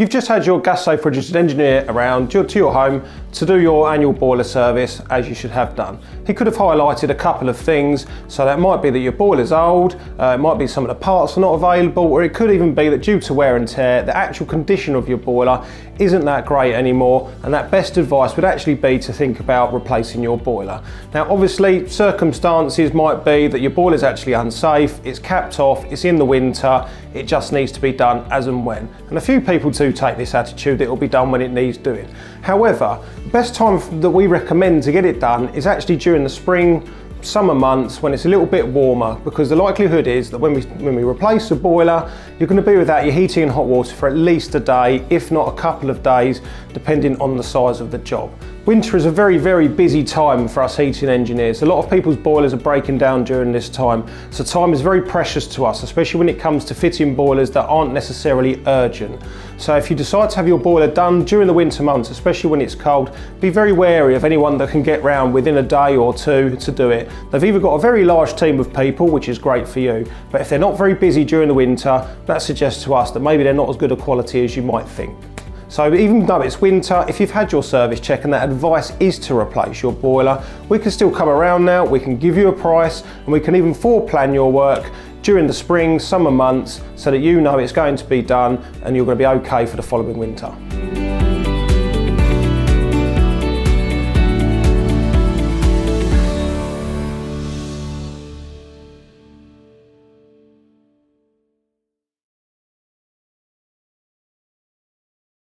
You've just had your gas safe registered engineer around to your home to do your annual boiler service, as you should have done. He could have highlighted a couple of things, so that might be that your boiler's old, it might be some of the parts are not available, or it could even be that due to wear and tear, the actual condition of your boiler isn't that great anymore, and that best advice would actually be to think about replacing your boiler. Now obviously circumstances might be that your boiler's actually unsafe, it's capped off, it's in the winter, it just needs to be done as and when. And a few people do take this attitude that it will be done when it needs doing. However, the best time that we recommend to get it done is actually during the spring, summer months when it's a little bit warmer, because the likelihood is that when we replace the boiler, you're going to be without your heating and hot water for at least a day, if not a couple of days, depending on the size of the job. Winter is a very, very busy time for us heating engineers. A lot of people's boilers are breaking down during this time, so time is very precious to us, especially when it comes to fitting boilers that aren't necessarily urgent. So if you decide to have your boiler done during the winter months, especially when it's cold, be very wary of anyone that can get round within a day or two to do it. They've either got a very large team of people, which is great for you, but if they're not very busy during the winter, that suggests to us that maybe they're not as good a quality as you might think. So even though it's winter, if you've had your service check and that advice is to replace your boiler, we can still come around now, we can give you a price, and we can even foreplan your work during the spring, summer months, so that you know it's going to be done and you're going to be okay for the following winter.